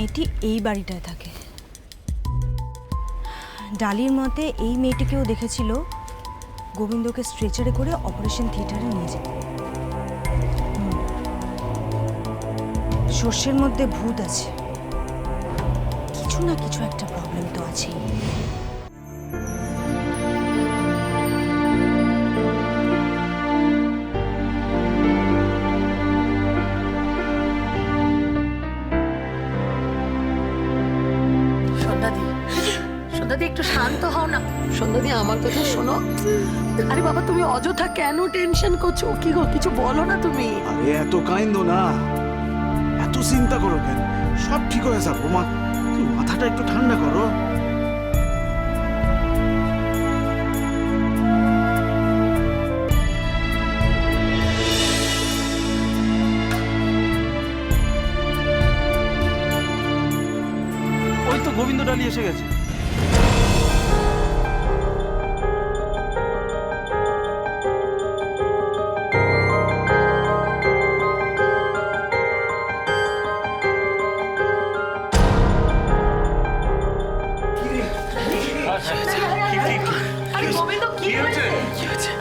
মেয়েটি এই বাড়িটায় থাকে। ডালির মতে এই মেয়েটিকেও দেখেছিল গোবিন্দকে স্ট্রেচারে করে অপারেশন থিয়েটারে নিয়ে যেতে। সর্ষের মধ্যে ভূত আছে, কিছু না কিছু একটা প্রবলেম তো আছেই। সন্ধ্যাদি একটু শান্ত হও না। সন্ধ্যাদি আমার কথা শোনো। আরে বাবা তুমি অযথা কেন টেনশন করছো? কি গো কিছু বলো না তুমি। আরে এত কাইন্দ না, এত চিন্তা করো কেন? সব ঠিক হয়ে যাবো মা, তুমি মাথাটা একটু ঠান্ডা করো। ওই তো গোবিন্দ ডালি এসে গেছে। আরে গোবিন্দ কি হয়েছে?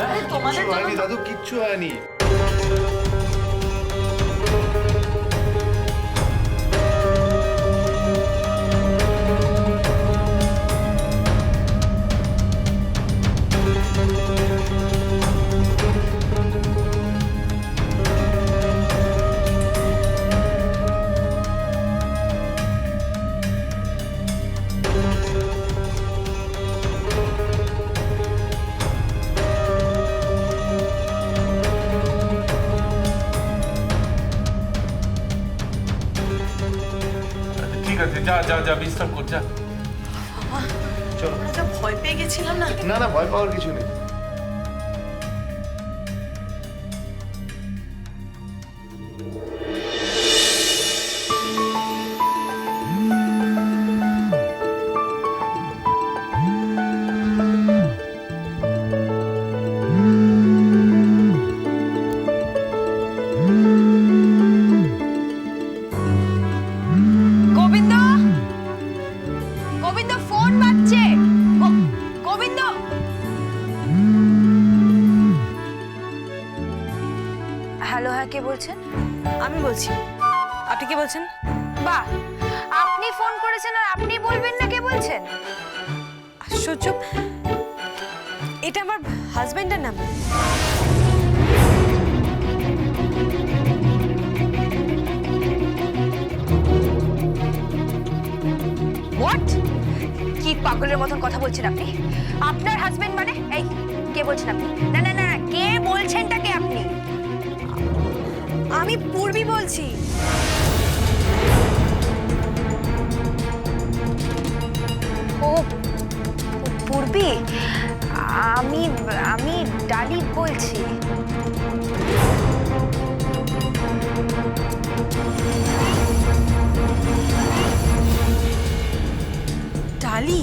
আরে তোমাদের হয়নি দাদু, কিচ্ছু হয়নি। ঠিক আছে, যা যা যা বিশ্রাম কর, যা। চলো। আমরা যা ভয় পেয়ে গেছিলাম না। না না, ভয় পাওয়ার কিছু নেই। গোবিন্দ, গোবিন্দ ফোন বাজছে। গোবিন্দ, হ্যালো, হ্যাঁ কে বলছেন? আমি বলছি। আপনি কে বলছেন? বাহ, আপনি ফোন করেছেন আর আপনি বলবেন না কে বলছেন? আশ্চর্য, এটা আমার হাজবেন্ডের নাম্বার। হোয়াট? কি পাগলের মতন কথা বলছেন আপনি? আপনার হাজবেন্ড মানে? এই কে বলছেন আপনি? না না না, কে বলছেনটাকে আপনি? আমি পূর্বী বলছি। ও পূর্বী, আমি আমি ডালি বলছি। ডালি,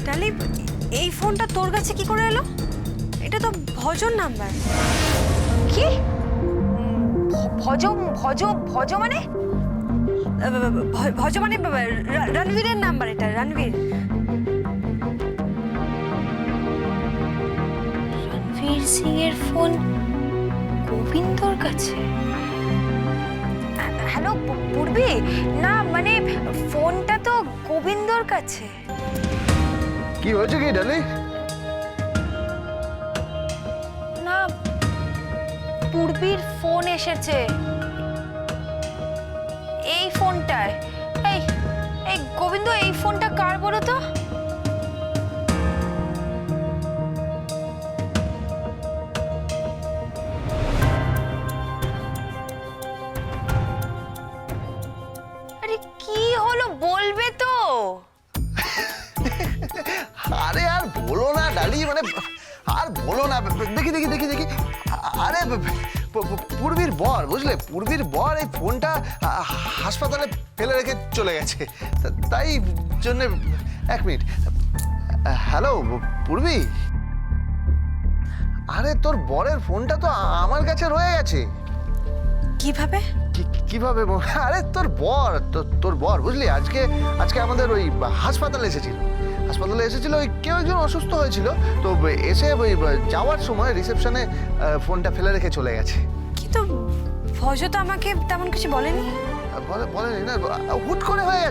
ডালি, এই ফোনটা তোর কাছে কি করে এলো? এটা তো ভজন নাম্বার। কি ভজ ভজ ভজ মানে? ভজ মানে রণবীরের নাম্বার। এটা রণবীর সিং এর ফোন গোবিন্দর কাছে। হ্যালো পূর্বী, না মানে ফোনটা তো গোবিন্দর কাছে। কি হয়েছে কি ডালি? না, পূর্বীর ফোন এসেছে এই ফোনটায়। এই এই গোবিন্দ, এই ফোনটা কার বলো তো? আরে কি হলো বলবে তো? আরে আর বলো না ডালি, মানে আর বলো না। দেখি দেখি দেখি দেখি, আরে পূর্বীর বর, বুঝলে, পূর্বীর বর এই ফোনটা হাসপাতালে ফেলে রেখে চলে গেছে, তাই জন্য। এক মিনিট। হ্যালো পূর্বী, আরে তোর বরের ফোনটা তো আমার কাছে রয়ে গেছে। কিভাবে? কিভাবে আরে তোর বর বুঝলি আজকে আমাদের ওই হাসপাতালে এসেছিল ওই কেউ একজন অসুস্থ হয়েছিল, তো এসে ওই যাওয়ার সময় রিসেপশনে ফোনটা ফেলে রেখে চলে গেছে। কিন্তু ভজ তো আমাকে তেমন কিছু বলেনি। বলেনি না, হুট করে হয়ে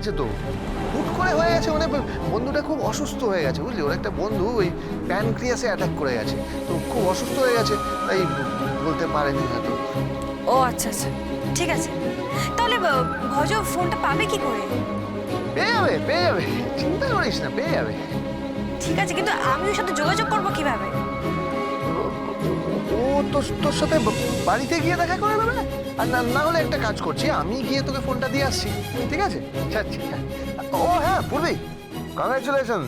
গেছে মানে বন্ধুটা খুব অসুস্থ হয়ে গেছে বুঝলি, ওর একটা বন্ধু ওই প্যানক্রিয়াসে অ্যাটাক করে গেছে, তো খুব অসুস্থ হয়ে গেছে, তাই বলতে পারেনি হয়তো। ও আচ্ছা আচ্ছা, ঠিক আছে। তাহলে ভজ ফোনটা পাবে কি করে? পেয়ে যাবে, চিন্তা করিস না, পেয়ে যাবে। ঠিক আছে, কিন্তু আমি ওর সাথে যোগাযোগ করবো কিভাবে? ও তোর সাথে বাড়িতে গিয়ে দেখা করে নেবে, আর না হলে একটা কাজ করছি, আমি গিয়ে তোকে ফোনটা দিয়ে আসছি, ঠিক আছে? যাচ্ছি। ও হ্যাঁ পূর্বী, কংগ্রাচুলেশন।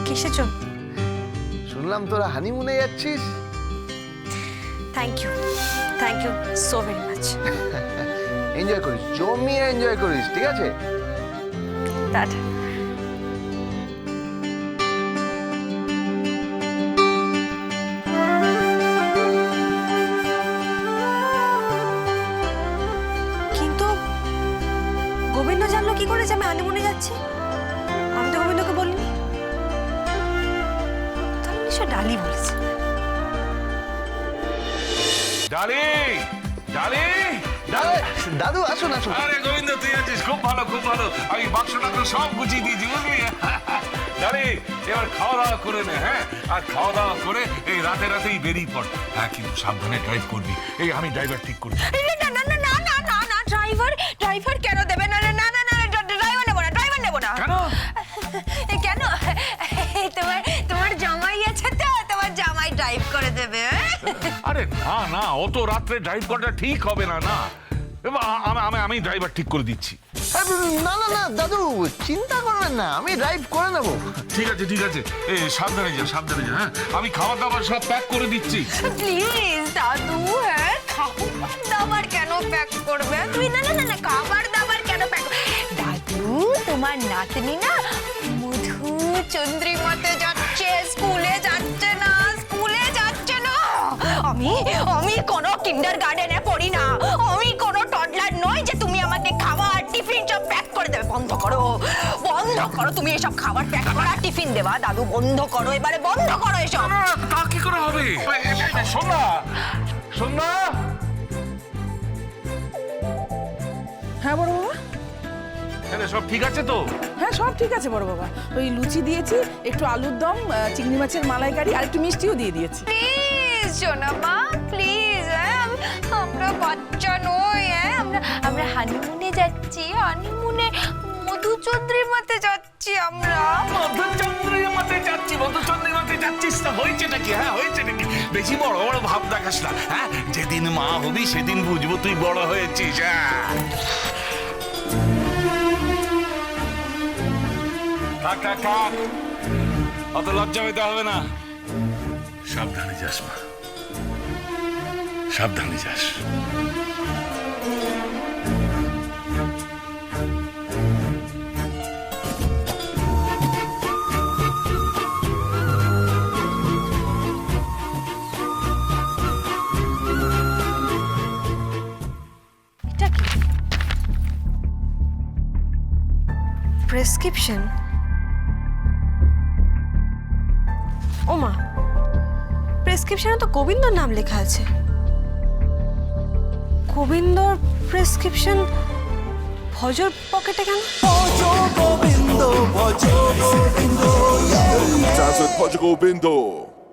কিসের জন্য? শুনলাম তোরা হানিমুনে যাচ্ছিস। Thank you so very much. Enjoy করিস, জমিয়ে এনজয় করিস, ঠিক আছে? টাটা। কিন্তু গোবিন্দ জানলো কি করে যে আমি হানিমুনে যাচ্ছি? আমি তো গোবিন্দকে বলিনি। তাহলে নিশ্চয় ডালি বলেছে। ডালি ডালি দাদু আসুন। আরে গোবিন্দ, তুই আছিস? খুব ভালো। আমি বাক্সটা তো সব গুছিয়ে দিয়েছি বুঝলি। ডালি, এবার খাওয়া দাওয়া করে নে, হ্যাঁ? আর খাওয়া দাওয়া করে এই রাতেই বেরিয়ে পড়। হ্যাঁ, কিন্তু সাবধানে ড্রাইভ করবি। এই আমি ড্রাইভার ঠিক করি। না, ড্রাইভার কেন দেবে? না, ড্রাইভার নেব না। কেন? তোমার জামাই আছে তো, তোমার জামাই ড্রাইভ করে দেবে। আরে না, অত রাত্রে ড্রাইভ করাটা ঠিক হবে না। আমি ড্রাইভার ঠিক করে দিচ্ছি। না দাদু, চিন্তা করবেন না, আমি ড্রাইভ করে নেবো। ঠিক আছে। এই সাবধানে যা, হ্যাঁ? আমি খাবার দাবার সব প্যাক করে দিচ্ছি। প্লিজ দাদু, হ্যাঁ খাবার দাবার কেন প্যাক করবে তুই? না, খাবার দাবার কেন প্যাক? দাদু, তোমার নাতনি না মধু চন্দ্রিমাতে যাচ্ছে, স্কুলে যাচ্ছে না। আমি কোনো কিন্ডারগার্টেনে পড়ি না, আমি কোনো টডলার নই যে তুমি আমাকে খাবার টিফিন সব প্যাক করে দেবে। বন্ধ করো তুমি এসব খাবার প্যাক করা টিফিন দেওয়া। দাদু বন্ধ করো, এবারে বন্ধ করো এসব। তা কি করে হবে? শোন না। হ্যাঁ বড় বাবা। সব ঠিক আছে তো? হ্যাঁ সব ঠিক আছে বড় বাবা। ওই লুচি দিয়েছি, একটু আলুর দম, চিংড়ি মাছের মালাইকারি আর একটু মিষ্টিও দিয়ে দিয়েছি। প্লিজ সোনামা, প্লিজ। আমরা বাচ্চা নই, আমরা হানিমুনে যাচ্ছি, মধুচন্দ্রিমাতে যাচ্ছি আমরা। মধুচন্দ্রিমাতে যাচ্ছিস না? হয়েছে নাকি? বেশি বড় ভাব দেখাস না, হ্যাঁ? যেদিন মা হবি সেদিন বুঝবো তুই বড় হয়েছিস। থাক, অত লজ্জা হইতে হবে না। সাবধানে যাস মা, সাবধানে যাস। এটা কি? প্রেসক্রিপশন? ওমা, প্রেসক্রিপশনে তো গোবিন্দর নাম লেখা আছে। গোবিন্দর প্রেসক্রিপশন ভজর পকেটে কেন? Dance with Portugal Bindo.